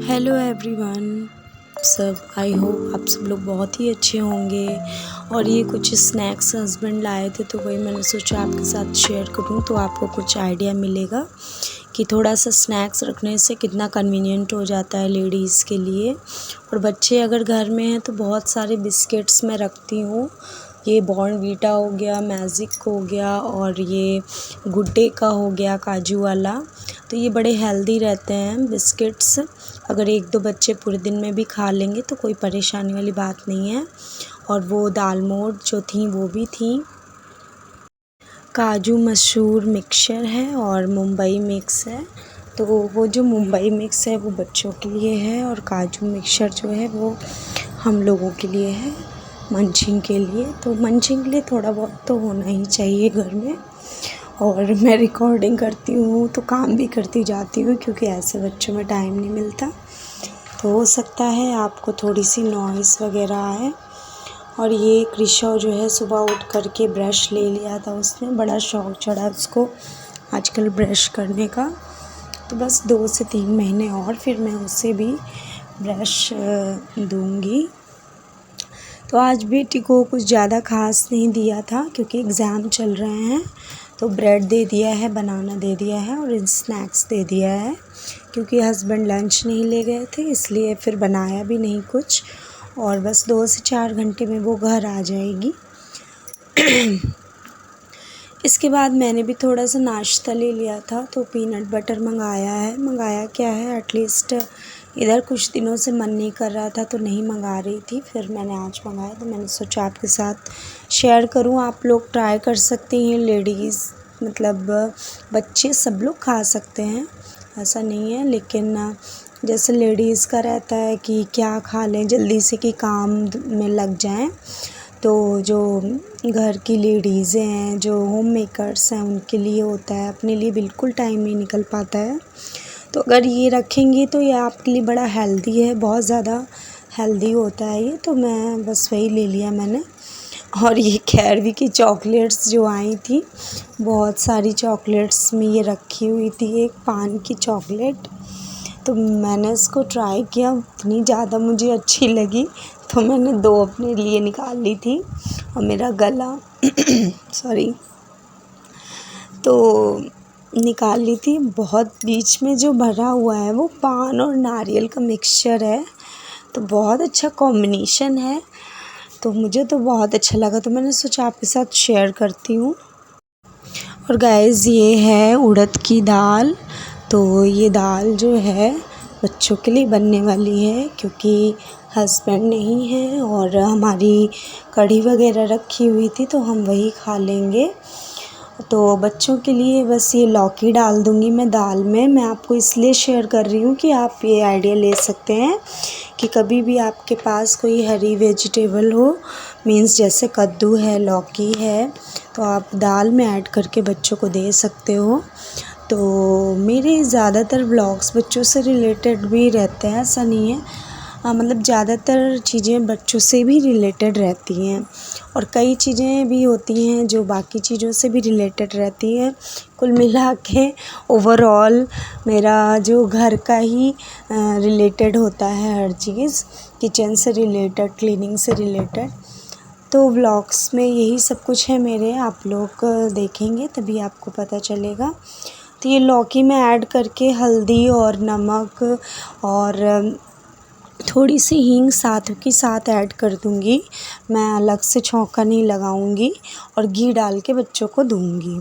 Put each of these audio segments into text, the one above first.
Hello everyone. I hope आप सब लोग बहुत ही अच्छे होंगे। और ये कुछ स्नैक्स हस्बैंड लाए थे तो वही मैंने सोचा आपके साथ शेयर करूं, तो आपको कुछ आइडिया मिलेगा कि थोड़ा सा स्नैक्स रखने से कितना कन्वीनियंट हो जाता है लेडीज़ के लिए। और बच्चे अगर घर में हैं तो बहुत सारे बिस्किट्स मैं रखती हूँ। ये बॉर्नवीटा हो गया, मैजिक हो गया और ये गुड डे का हो गया काजू वाला। तो ये बड़े हेल्दी रहते हैं बिस्किट्स। अगर एक दो बच्चे पूरे दिन में भी खा लेंगे तो कोई परेशानी वाली बात नहीं है। और वो दालमोठ जो थी वो भी थी। काजू मशहूर मिक्सचर है और मुंबई मिक्स है। तो वो जो मुंबई मिक्स है वो बच्चों के लिए है और काजू मिक्सचर जो है वो हम लोगों के लिए है, मंचिंग के लिए। तो मंचिंग के लिए थोड़ा बहुत तो होना ही चाहिए घर में। और मैं रिकॉर्डिंग करती हूँ तो काम भी करती जाती हूँ क्योंकि ऐसे बच्चों में टाइम नहीं मिलता। तो हो सकता है आपको थोड़ी सी नॉइज़ वगैरह आए। और ये कृषव जो है सुबह उठ कर के ब्रश ले लिया था उसने, बड़ा शौक़ चढ़ा उसको आजकल ब्रश करने का। तो बस 2 से 3 महीने और फिर मैं उसे भी ब्रश दूँगी। तो आज बेटी को कुछ ज़्यादा ख़ास नहीं दिया था क्योंकि एग्ज़ाम चल रहे हैं। तो ब्रेड दे दिया है, बनाना दे दिया है और स्नैक्स दे दिया है क्योंकि हस्बैंड लंच नहीं ले गए थे, इसलिए फिर बनाया भी नहीं कुछ। और बस 2 से 4 घंटे में वो घर आ जाएगी। इसके बाद मैंने भी थोड़ा सा नाश्ता ले लिया था, तो पीनट बटर मंगाया क्या है, एटलीस्ट इधर कुछ दिनों से मन नहीं कर रहा था तो नहीं मंगा रही थी। फिर मैंने आज मंगाया तो मैंने सोचा आपके साथ शेयर करूं। आप लोग ट्राई कर सकती हैं, लेडीज़ मतलब बच्चे सब लोग खा सकते हैं, ऐसा नहीं है। लेकिन जैसे लेडीज़ का रहता है कि क्या खा लें जल्दी से कि काम में लग जाएं, तो जो घर की लेडीज़ें हैं, जो होम मेकर्स हैं, उनके लिए होता है, अपने लिए बिल्कुल टाइम नहीं निकल पाता है। तो अगर ये रखेंगी तो ये आपके लिए बड़ा हेल्दी है, बहुत ज़्यादा हेल्दी होता है ये। तो मैं बस वही ले लिया मैंने। और ये कैडबरी की चॉकलेट्स जो आई थी, बहुत सारी चॉकलेट्स में ये रखी हुई थी, एक पान की चॉकलेट। तो मैंने इसको ट्राई किया, इतनी ज़्यादा मुझे अच्छी लगी तो मैंने 2 अपने लिए निकाल ली थी। और मेरा गला सॉरी, तो निकाल ली थी। बहुत बीच में जो भरा हुआ है वो पान और नारियल का मिक्सचर है, तो बहुत अच्छा कॉम्बिनेशन है। तो मुझे तो बहुत अच्छा लगा तो मैंने सोचा आपके साथ शेयर करती हूँ। और गाइस ये है उड़द की दाल। तो ये दाल जो है बच्चों के लिए बनने वाली है क्योंकि हस्बैंड नहीं है और हमारी कढ़ी वगैरह रखी हुई थी तो हम वही खा लेंगे। तो बच्चों के लिए बस ये लौकी डाल दूँगी मैं दाल में। मैं आपको इसलिए शेयर कर रही हूँ कि आप ये आइडिया ले सकते हैं कि कभी भी आपके पास कोई हरी वेजिटेबल हो, मीन्स जैसे कद्दू है, लौकी है, तो आप दाल में ऐड करके बच्चों को दे सकते हो। तो मेरे ज़्यादातर व्लॉग्स बच्चों से रिलेटेड भी रहते हैं, ऐसा नहीं है। मतलब ज़्यादातर चीज़ें बच्चों से भी रिलेटेड रहती हैं और कई चीज़ें भी होती हैं जो बाकी चीज़ों से भी रिलेटेड रहती हैं। कुल मिला के ओवरऑल मेरा जो घर का ही रिलेटेड होता है हर चीज़, किचन से रिलेटेड, क्लीनिंग से रिलेटेड। तो व्लॉग्स में यही सब कुछ है मेरे, आप लोग देखेंगे तभी आपको पता चलेगा। तो ये लौकी में ऐड करके हल्दी और नमक और थोड़ी सी हींग साथ के साथ ऐड कर दूँगी। मैं अलग से छौंका नहीं लगाऊँगी और घी डाल के बच्चों को दूँगी।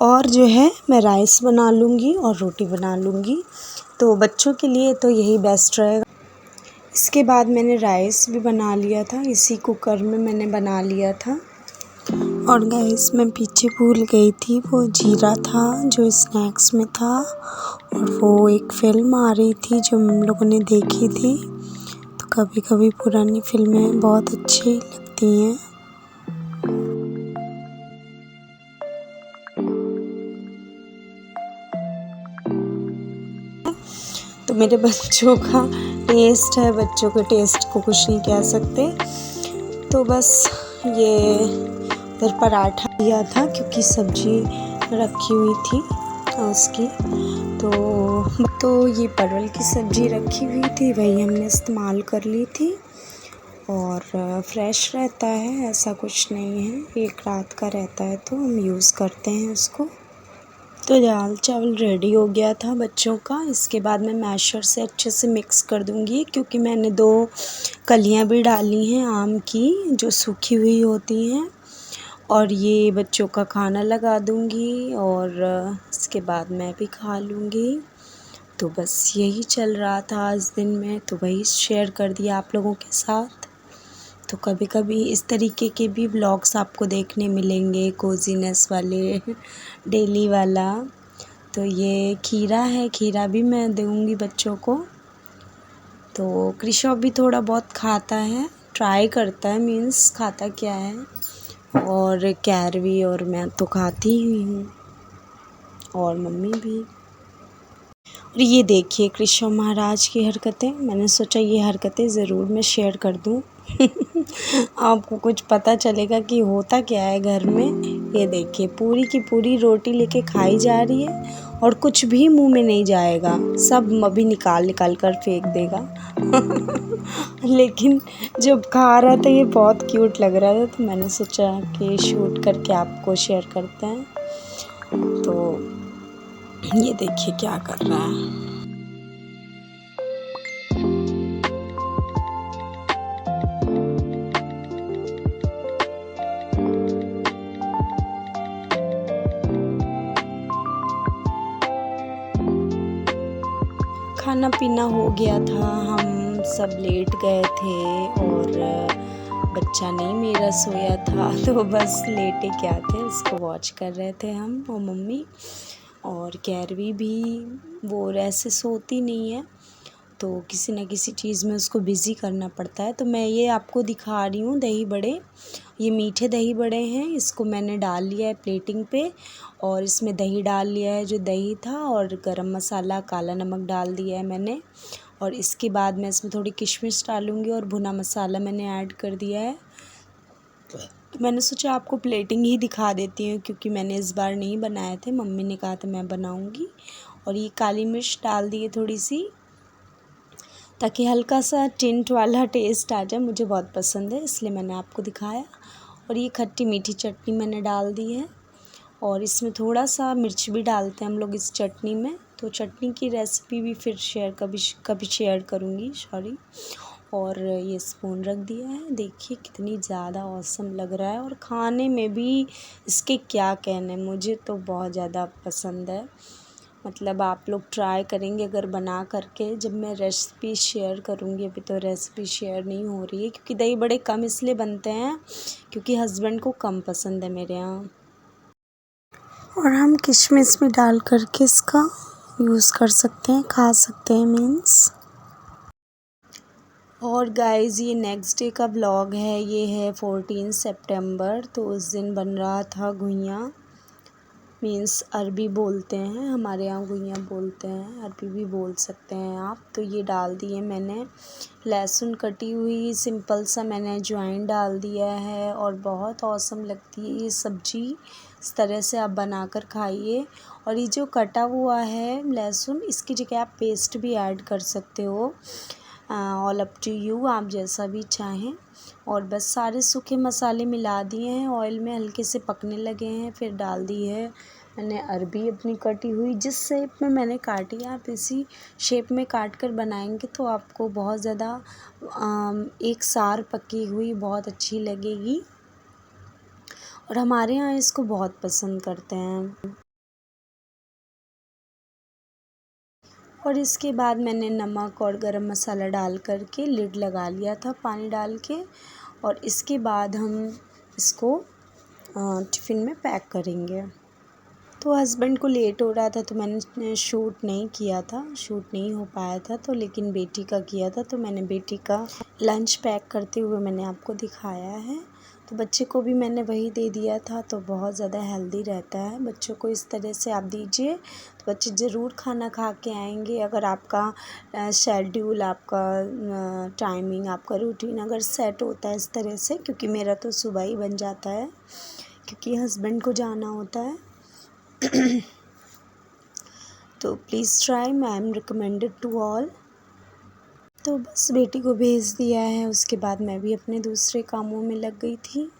और जो है मैं राइस बना लूँगी और रोटी बना लूँगी। तो बच्चों के लिए तो यही बेस्ट रहेगा। इसके बाद मैंने राइस भी बना लिया था, इसी कुकर में मैंने बना लिया था। और गाइस मैं पीछे भूल गई थी, वो जीरा था जो स्नैक्स में था और वो एक फ़िल्म आ रही थी जो हम लोगों ने देखी थी। तो कभी कभी पुरानी फ़िल्में बहुत अच्छी लगती हैं। तो मेरे बच्चों का टेस्ट है, बच्चों के टेस्ट को कुछ नहीं कह सकते। तो बस ये इधर पराठा दिया था क्योंकि सब्ज़ी रखी हुई थी उसकी। तो तो ये परवल की सब्ज़ी रखी हुई थी, वही हमने इस्तेमाल कर ली थी और फ्रेश रहता है, ऐसा कुछ नहीं है। एक रात का रहता है तो हम यूज़ करते हैं उसको। तो दाल चावल रेडी हो गया था बच्चों का। इसके बाद मैं मैशर से अच्छे से मिक्स कर दूँगी, क्योंकि मैंने 2 कलियाँ भी डाली हैं आम की, जो सूखी हुई होती हैं। और ये बच्चों का खाना लगा दूँगी और इसके बाद मैं भी खा लूँगी। तो बस यही चल रहा था आज दिन में, तो वही शेयर कर दिया आप लोगों के साथ। तो कभी कभी इस तरीके के भी व्लॉग्स आपको देखने मिलेंगे, कोजीनेस वाले, डेली वाला। तो ये खीरा है, खीरा भी मैं दूँगी बच्चों को। तो कृषव भी थोड़ा बहुत खाता है, ट्राई करता है, मीन्स खाता क्या है। और कैरवी और मैं तो खाती ही हूँ, और मम्मी भी। और ये देखिए कृष्ण महाराज की हरकतें, मैंने सोचा ये हरकतें ज़रूर मैं शेयर कर दूँ। आपको कुछ पता चलेगा कि होता क्या है घर में। ये देखिए पूरी की पूरी रोटी लेके खाई जा रही है और कुछ भी मुंह में नहीं जाएगा, सब अभी निकाल निकाल कर फेंक देगा। लेकिन जब खा रहा था ये बहुत क्यूट लग रहा था, तो मैंने सोचा कि शूट करके आपको शेयर करते हैं। तो ये देखिए क्या कर रहा है। खाना पीना हो गया था, हम सब लेट गए थे और बच्चा नहीं मेरा सोया था, तो बस लेटे क्या थे उसको वॉच कर रहे थे हम और मम्मी। और कैरवी भी वो ऐसे सोती नहीं है, तो किसी न किसी चीज़ में उसको बिज़ी करना पड़ता है। तो मैं ये आपको दिखा रही हूँ दही बड़े। ये मीठे दही बड़े हैं, इसको मैंने डाल लिया है प्लेटिंग पे और इसमें दही डाल लिया है जो दही था, और गरम मसाला, काला नमक डाल दिया है मैंने। और इसके बाद मैं इसमें थोड़ी किशमिश डालूँगी और भुना मसाला मैंने ऐड कर दिया है। तो मैंने सोचा आपको प्लेटिंग ही दिखा देती हूँ, क्योंकि मैंने इस बार नहीं बनाए थे, मम्मी ने कहा था मैं बनाऊँगी। और ये काली मिर्च डाल दी है थोड़ी सी, ताकि हल्का सा टिंट वाला टेस्ट आ जाए, मुझे बहुत पसंद है इसलिए मैंने आपको दिखाया। और ये खट्टी मीठी चटनी मैंने डाल दी है, और इसमें थोड़ा सा मिर्च भी डालते हैं हम लोग इस चटनी में। तो चटनी की रेसिपी भी फिर कभी शेयर करूँगी, सॉरी। और ये स्पून रख दिया है, देखिए कितनी ज़्यादा ऑसम लग रहा है, और खाने में भी इसके क्या कहने, मुझे तो बहुत ज़्यादा पसंद है। मतलब आप लोग ट्राई करेंगे अगर बना करके, जब मैं रेसिपी शेयर करूँगी। अभी तो रेसिपी शेयर नहीं हो रही है, क्योंकि दही बड़े कम इसलिए बनते हैं क्योंकि हस्बैंड को कम पसंद है मेरे यहाँ। और हम किशमिश भी डाल करके इसका यूज़ कर सकते हैं, खा सकते हैं मीन्स। और गाइज़ ये नेक्स्ट डे का व्लॉग है, ये है 14 सितंबर। तो उस दिन बन रहा था घुइयाँ, मीन्स अरबी बोलते हैं, हमारे यहाँ घुइयाँ बोलते हैं, अरबी भी बोल सकते हैं आप। तो ये डाल दिए मैंने, लहसुन कटी हुई, सिंपल सा मैंने अजवाइन डाल दिया है, और बहुत औसम लगती है ये सब्ज़ी। इस तरह से आप बनाकर खाइए। और ये जो कटा हुआ है लहसुन, इसकी जगह आप पेस्ट भी ऐड कर सकते हो, ऑल अप टू यू, आप जैसा भी चाहें। और बस सारे सूखे मसाले मिला दिए हैं, ऑयल में हल्के से पकने लगे हैं, फिर डाल दी है मैंने अरबी अपनी कटी हुई। जिस शेप में मैंने काटी है आप इसी शेप में काट कर बनाएंगे तो आपको बहुत ज़्यादा एक सार पकी हुई बहुत अच्छी लगेगी, और हमारे यहाँ इसको बहुत पसंद करते हैं। और इसके बाद मैंने नमक और गरम मसाला डाल करके लिड लगा लिया था पानी डाल के, और इसके बाद हम इसको टिफ़िन में पैक करेंगे। तो हस्बैंड को लेट हो रहा था तो मैंने शूट नहीं किया था, शूट नहीं हो पाया था, तो लेकिन बेटी का किया था। तो मैंने बेटी का लंच पैक करते हुए मैंने आपको दिखाया है। तो बच्चे को भी मैंने वही दे दिया था, तो बहुत ज़्यादा हेल्दी रहता है। बच्चों को इस तरह से आप दीजिए तो बच्चे ज़रूर खाना खा के आएंगे। अगर आपका शेड्यूल, आपका टाइमिंग, आपका रूटीन अगर सेट होता है इस तरह से, क्योंकि मेरा तो सुबह ही बन जाता है क्योंकि हस्बैंड को जाना होता है। तो please try, I am recommended to all. तो बस बेटी को भेज दिया है, उसके बाद मैं भी अपने दूसरे कामों में लग गई थी।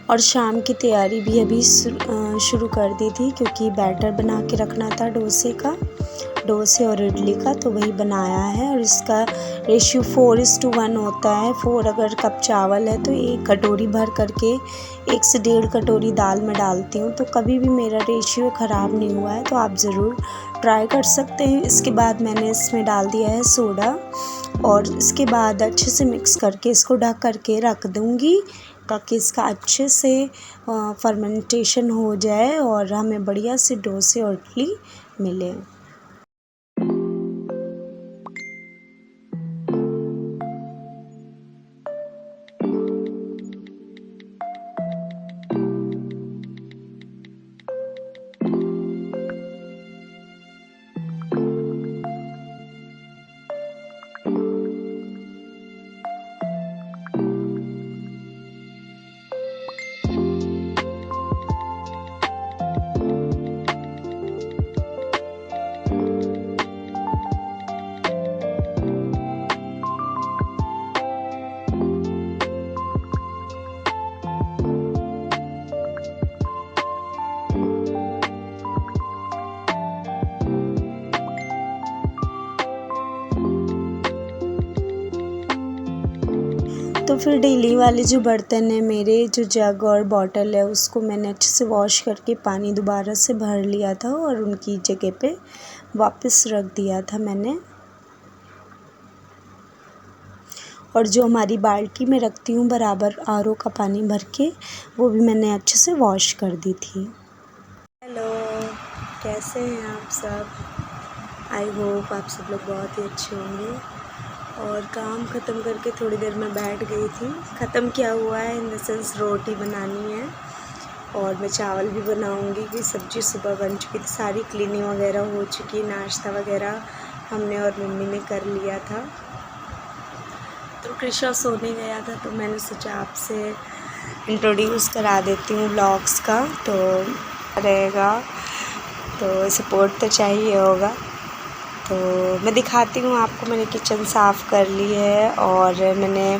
और शाम की तैयारी भी अभी शुरू कर दी थी, क्योंकि बैटर बना के रखना था डोसे और इडली का, तो वही बनाया है। और इसका रेशियो 4:1 होता है। 4 अगर कप चावल है तो 1 कटोरी भर करके 1 से 1.5 कटोरी दाल में डालती हूँ। तो कभी भी मेरा रेशियो ख़राब नहीं हुआ है, तो आप ज़रूर ट्राई कर सकते हैं। इसके बाद मैंने इसमें डाल दिया है सोडा, और इसके बाद अच्छे से मिक्स करके इसको ढक करके रख दूँगी, ताकि इसका अच्छे से फर्मेंटेशन हो जाए और हमें बढ़िया से डोसे और इडली मिले। तो फिर डेली वाले जो बर्तन है मेरे, जो जग और बॉटल है, उसको मैंने अच्छे से वॉश करके पानी दोबारा से भर लिया था और उनकी जगह पे वापस रख दिया था मैंने। और जो हमारी बाल्टी में रखती हूँ बराबर आरओ का पानी भर के, वो भी मैंने अच्छे से वॉश कर दी थी। हेलो, कैसे हैं आप सब? आई होप आप सब लोग बहुत ही अच्छे होंगे। और काम ख़त्म करके थोड़ी देर में बैठ गई थी। ख़त्म क्या हुआ है, इन द सेंस रोटी बनानी है और मैं चावल भी बनाऊंगी, कि सब्ज़ी सुबह बन चुकी थी, सारी क्लीनिंग वगैरह हो चुकी, नाश्ता वगैरह हमने और मम्मी ने कर लिया था। तो कृषा सोने गया था, तो मैंने सोचा आपसे इंट्रोड्यूस करा देती हूँ व्लॉग्स का, तो रहेगा, तो सपोर्ट तो चाहिए होगा। तो मैं दिखाती हूँ आपको। मैंने किचन साफ़ कर ली है और मैंने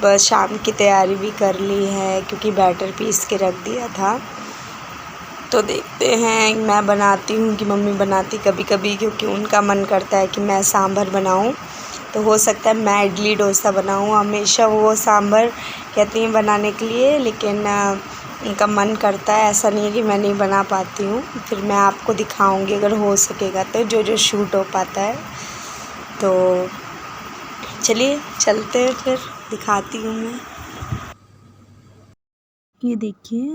बस शाम की तैयारी भी कर ली है, क्योंकि बैटर पीस के रख दिया था। तो देखते हैं, मैं बनाती हूँ कि मम्मी बनाती कभी कभी, क्योंकि उनका मन करता है कि मैं सांभर बनाऊँ। तो हो सकता है मैं इडली डोसा बनाऊँ। हमेशा वो सांभर कहती हैं बनाने के लिए, लेकिन उनका मन करता है, ऐसा नहीं है कि मैं नहीं बना पाती हूँ। फिर मैं आपको दिखाऊंगी अगर हो सकेगा तो, जो जो शूट हो पाता है। तो चलिए चलते हैं, फिर दिखाती हूँ मैं। ये देखिए,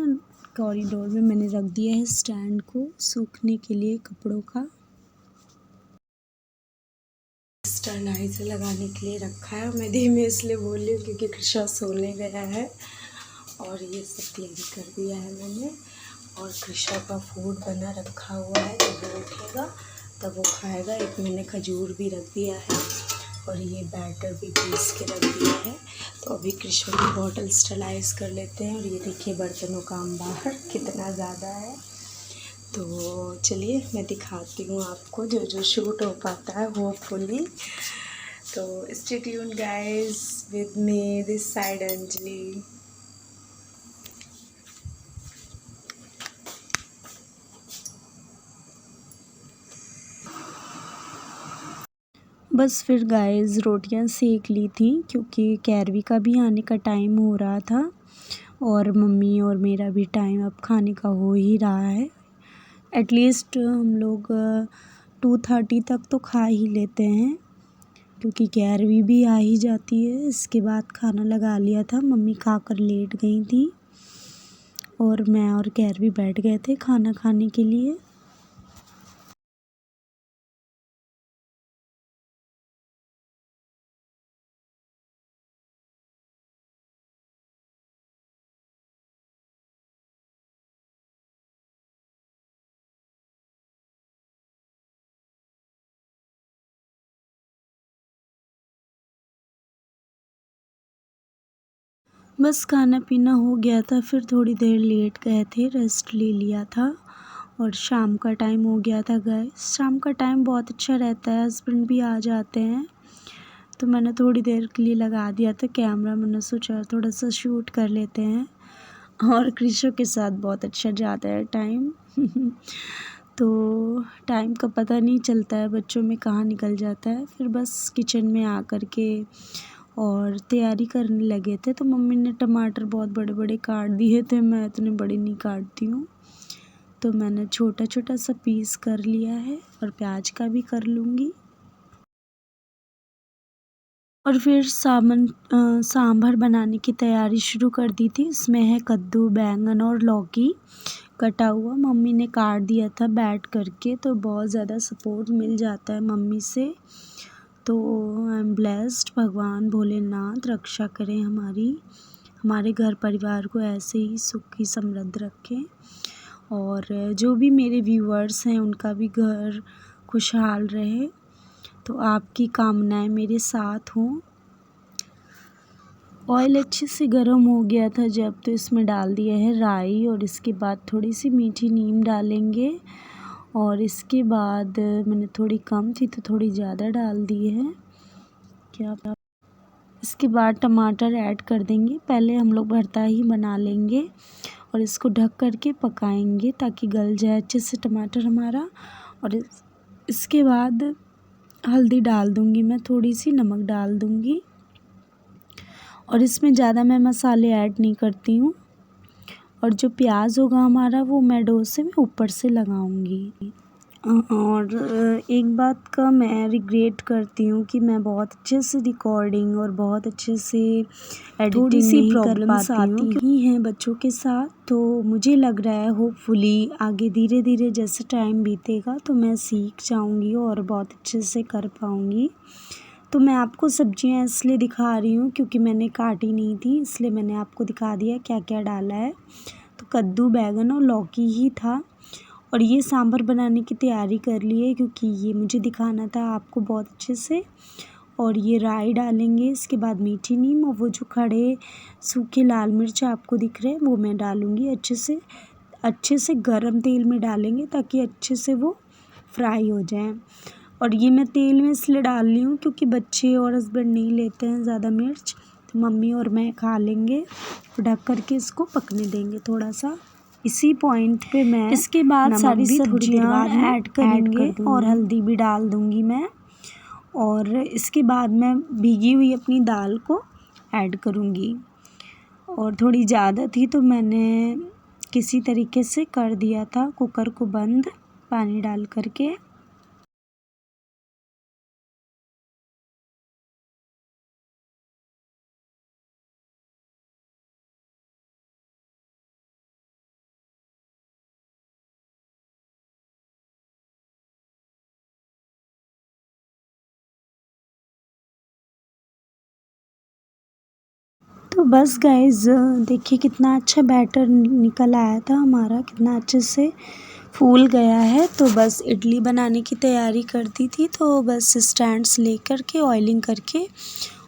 कॉरिडोर में मैंने रख दिया है स्टैंड को सूखने के लिए कपड़ों का। स्टैंडाइजर लगाने के लिए रखा है। मैं धीमे इसलिए बोल रही हूँ क्योंकि कृषा सोने गया है। और ये सब तैयारी कर दिया है मैंने, और कृषा का फूड बना रखा हुआ है, जब वो उठेगा तब वो खाएगा। एक मैंने खजूर भी रख दिया है और ये बैटर भी पीस के रख दिया है। तो अभी कृषा की बॉटल स्टरलाइज कर लेते हैं। और ये देखिए बर्तनों का अंबार कितना ज़्यादा है। तो चलिए मैं दिखाती हूँ आपको जो जो शूट हो पाता है होपफुली। तो stay tuned guys with me, this side Anjali. बस फिर गाइस रोटियां सेक ली थी, क्योंकि कैरवी का भी आने का टाइम हो रहा था और मम्मी और मेरा भी टाइम अब खाने का हो ही रहा है। एटलीस्ट हम लोग 2:30 तक तो खा ही लेते हैं, क्योंकि कैरवी भी आ ही जाती है। इसके बाद खाना लगा लिया था, मम्मी खाकर लेट गई थी और मैं और कैरवी बैठ गए थे खाना खाने के लिए। बस खाना पीना हो गया था, फिर थोड़ी देर लेट गए थे, रेस्ट ले लिया था और शाम का टाइम हो गया था गाइस। शाम का टाइम बहुत अच्छा रहता है, हस्बैंड भी आ जाते हैं तो मैंने थोड़ी देर के लिए लगा दिया था कैमरा। मैंने सोचा थोड़ा सा शूट कर लेते हैं और कृषो के साथ बहुत अच्छा जाता है टाइम तो टाइम का पता नहीं चलता है, बच्चों में कहाँ निकल जाता है। फिर बस किचन में आ कर के और तैयारी करने लगे थे तो मम्मी ने टमाटर बहुत बड़े बड़े काट दिए थे, मैं इतने बड़े नहीं काटती हूँ तो मैंने छोटा छोटा सा पीस कर लिया है और प्याज का भी कर लूँगी। और फिर सांभर बनाने की तैयारी शुरू कर दी थी। इसमें है कद्दू, बैंगन और लौकी कटा हुआ, मम्मी ने काट दिया था बैठ करके, तो बहुत ज़्यादा सपोर्ट मिल जाता है मम्मी से। तो आई एम ब्लेस्ड, भगवान भोलेनाथ रक्षा करें हमारे घर परिवार को ऐसे ही सुखी समृद्ध रखें और जो भी मेरे व्यूअर्स हैं उनका भी घर खुशहाल रहे, तो आपकी कामनाएं मेरे साथ हों। ऑयल अच्छे से गर्म हो गया था जब, तो इसमें डाल दिया है राई और इसके बाद थोड़ी सी मीठी नीम डालेंगे और इसके बाद मैंने थोड़ी कम थी तो थोड़ी ज़्यादा डाल दी है। इसके बाद टमाटर ऐड कर देंगे। पहले हम लोग भरता ही बना लेंगे और इसको ढक करके पकाएंगे ताकि गल जाए अच्छे से टमाटर हमारा। और इसके बाद हल्दी डाल दूँगी मैं, थोड़ी सी नमक डाल दूँगी और इसमें ज़्यादा मैं मसाले ऐड नहीं करती हूँ। और जो प्याज होगा हमारा वो मैं डोसे में ऊपर से लगाऊंगी। और एक बात का मैं रिग्रेट करती हूँ कि मैं बहुत अच्छे से रिकॉर्डिंग और बहुत अच्छे से एडिटिंग नहीं कर पाती हूँ हैं बच्चों के साथ। तो मुझे लग रहा है होपफुली आगे धीरे धीरे जैसे टाइम बीतेगा तो मैं सीख जाऊँगी और बहुत अच्छे से कर पाऊँगी। तो मैं आपको सब्जियां इसलिए दिखा रही हूँ क्योंकि मैंने काटी नहीं थी, इसलिए मैंने आपको दिखा दिया क्या क्या डाला है। तो कद्दू, बैगन और लौकी ही था और ये सांभर बनाने की तैयारी कर ली है क्योंकि ये मुझे दिखाना था आपको बहुत अच्छे से। और ये राई डालेंगे, इसके बाद मीठी नीम और वो जो खड़े सूखे लाल मिर्च आपको दिख रहे हैं वो मैं डालूँगी। अच्छे से गरम तेल में डालेंगे ताकि अच्छे से वो फ्राई हो जाए। और ये मैं तेल में इसलिए डाल रही हूँ क्योंकि बच्चे और हस्बैंड नहीं लेते हैं ज़्यादा मिर्च, तो मम्मी और मैं खा लेंगे। ढक करके इसको पकने देंगे थोड़ा सा। इसी पॉइंट पे मैं इसके बाद सारी सब्जियां ऐड करेंगे और हल्दी भी डाल दूँगी मैं। और इसके बाद मैं भीगी हुई अपनी दाल को ऐड करूँगी और थोड़ी ज़्यादा थी तो मैंने किसी तरीके से कर दिया था कुकर को बंद पानी डाल करके। तो बस गाइस देखिए कितना अच्छा बैटर निकल आया था हमारा, कितना अच्छे से फूल गया है। तो बस इडली बनाने की तैयारी कर दी थी, तो बस स्टैंड्स लेकर के ऑयलिंग करके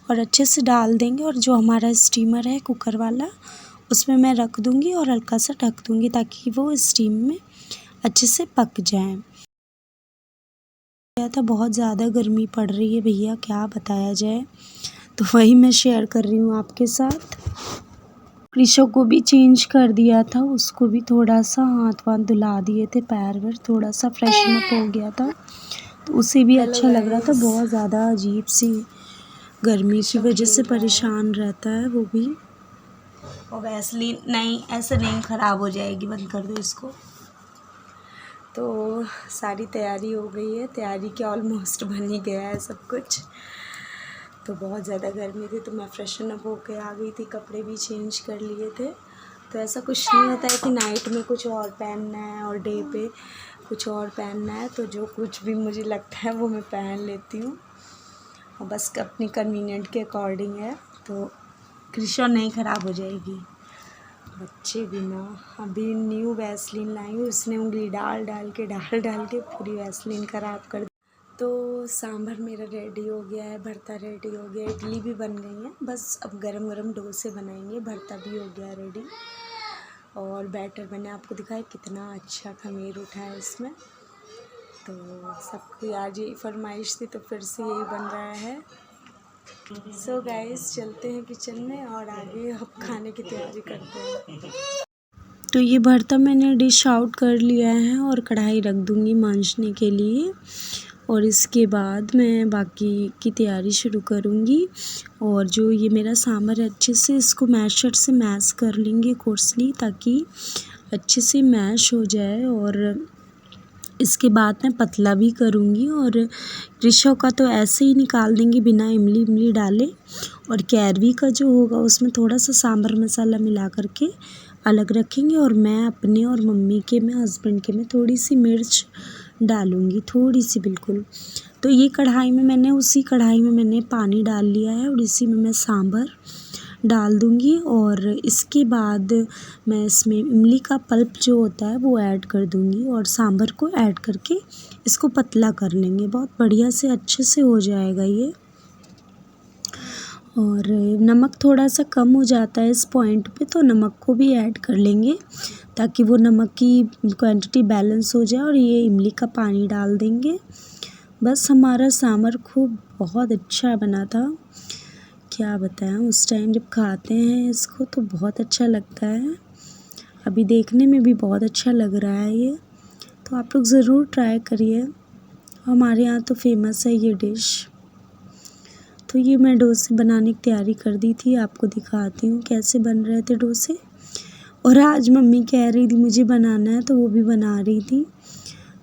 और अच्छे से डाल देंगे और जो हमारा स्टीमर है कुकर वाला उसमें मैं रख दूँगी और हल्का सा ढक दूँगी ताकि वो स्टीम में अच्छे से पक जाए। था बहुत ज़्यादा गर्मी पड़ रही है भैया, क्या बताया जाए, तो वही मैं शेयर कर रही हूँ आपके साथ। कृषो को भी चेंज कर दिया था, उसको भी थोड़ा सा हाथ वाथ धुला दिए थे, पैर वैर थोड़ा सा फ्रेशन अप हो गया था तो उसे भी अच्छा लग रहा था। बहुत ज़्यादा अजीब सी गर्मी की वजह से परेशान रहता है वो भी। और वैसलीन नहीं, ऐसे नहीं, ख़राब हो जाएगी, बंद कर दो इसको। तो सारी तैयारी हो गई है, तैयारी के ऑलमोस्ट बन ही गया है सब कुछ। तो बहुत ज़्यादा गर्मी थी तो मैं फ्रेशन अप होके आ गई थी, कपड़े भी चेंज कर लिए थे। तो ऐसा कुछ नहीं होता है कि नाइट में कुछ और पहनना है और डे पे कुछ और पहनना है, तो जो कुछ भी मुझे लगता है वो मैं पहन लेती हूँ और बस अपनी कन्वीनियंट के अकॉर्डिंग है। तो कृषो नहीं ख़राब हो जाएगी, बच्चे भी ना। अभी न्यू वैसलीन लाई हूँ, उसने उंगली डाल डाल के पूरी वैसलीन ख़राब कर दी। तो सांभर मेरा रेडी हो गया है, भरता रेडी हो गया, इडली भी बन गई है। बस अब गरम गरम डोसे बनाएंगे। भरता भी हो गया रेडी और बैटर मैंने आपको दिखाया कितना अच्छा खमीर उठा है इसमें। तो सबकी आज यही फरमाइश थी तो फिर से यही बन रहा है। सो गाइस चलते हैं किचन में और आगे अब खाने की तैयारी करते हैं। तो ये भरता मैंने डिश आउट कर लिया है और कढ़ाई रख दूँगी मांजने के लिए और इसके बाद मैं बाकी की तैयारी शुरू करूँगी। और जो ये मेरा सांभर है अच्छे से इसको मैशर से मैश कर लेंगे कोर्सली, ताकि अच्छे से मैश हो जाए। और इसके बाद मैं पतला भी करूँगी और रिशो का तो ऐसे ही निकाल देंगे बिना इमली डाले। और कैरवी का जो होगा उसमें थोड़ा सा सांभर मसाला मिला करके अलग रखेंगे। और मैं अपने और मम्मी के में हस्बैंड के में थोड़ी सी मिर्च डालूँगी, थोड़ी सी बिल्कुल। तो ये कढ़ाई में मैंने उसी कढ़ाई में मैंने पानी डाल लिया है और इसी में मैं सांभर डाल दूँगी। और इसके बाद मैं इसमें इमली का पल्प जो होता है वो ऐड कर दूँगी और सांभर को ऐड करके इसको पतला कर लेंगे। बहुत बढ़िया से अच्छे से हो जाएगा ये। और नमक थोड़ा सा कम हो जाता है इस पॉइंट पे, तो नमक को भी ऐड कर लेंगे ताकि वो नमक की क्वांटिटी बैलेंस हो जाए। और ये इमली का पानी डाल देंगे। बस हमारा सांभर खूब बहुत अच्छा बना था, क्या बताएं। उस टाइम जब खाते हैं इसको तो बहुत अच्छा लगता है। अभी देखने में भी बहुत अच्छा लग रहा है ये, तो आप लोग ज़रूर ट्राई करिए। हमारे यहाँ तो फेमस है ये डिश। तो ये मैं डोसे बनाने की तैयारी कर दी थी, आपको दिखाती हूँ कैसे बन रहे थे डोसे। और आज मम्मी कह रही थी मुझे बनाना है तो वो भी बना रही थी,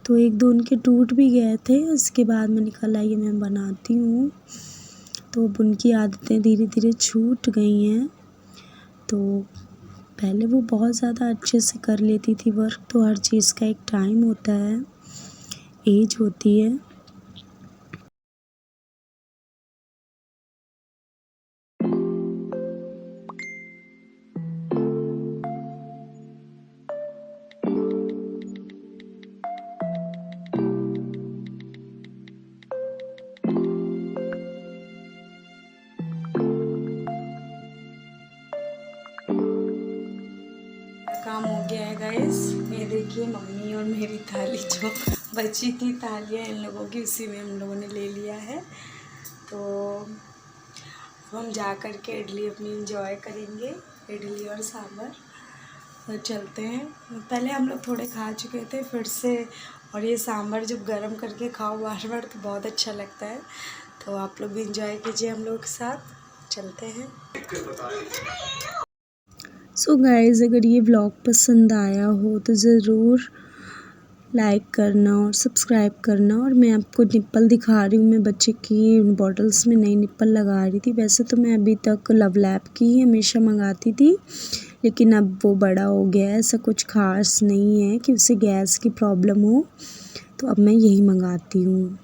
तो एक दो उनके टूट भी गए थे। उसके बाद मैंने कहा लाइए मैं बनाती हूँ। तो अब उनकी आदतें धीरे धीरे छूट गई हैं। तो पहले वो बहुत ज़्यादा अच्छे से कर लेती थी वर्क, तो हर चीज़ का एक टाइम होता है, एज होती है। काम हो गया है गाइस। ये देखिए मम्मी और मेरी थाली जो बची थी थालियाँ इन लोगों की, उसी में हम लोगों ने ले लिया है। तो हम जा कर के इडली अपनी एंजॉय करेंगे, इडली और सांभर। तो चलते हैं। पहले हम लोग थोड़े खा चुके थे फिर से, और ये सांभर जब गरम करके खाओ बार बार तो बहुत अच्छा लगता है। तो आप लोग भी एंजॉय कीजिए हम लोग के साथ। चलते हैं। सो गाइज़ अगर ये व्लॉग पसंद आया हो तो ज़रूर लाइक करना और सब्सक्राइब करना। और मैं आपको निप्पल दिखा रही हूँ, मैं बच्चे की बॉटल्स में नई निप्पल लगा रही थी। वैसे तो मैं अभी तक लव लैब की ही हमेशा मंगाती थी, लेकिन अब वो बड़ा हो गया है, ऐसा कुछ ख़ास नहीं है कि उसे गैस की प्रॉब्लम हो, तो अब मैं यही मंगाती हूँ।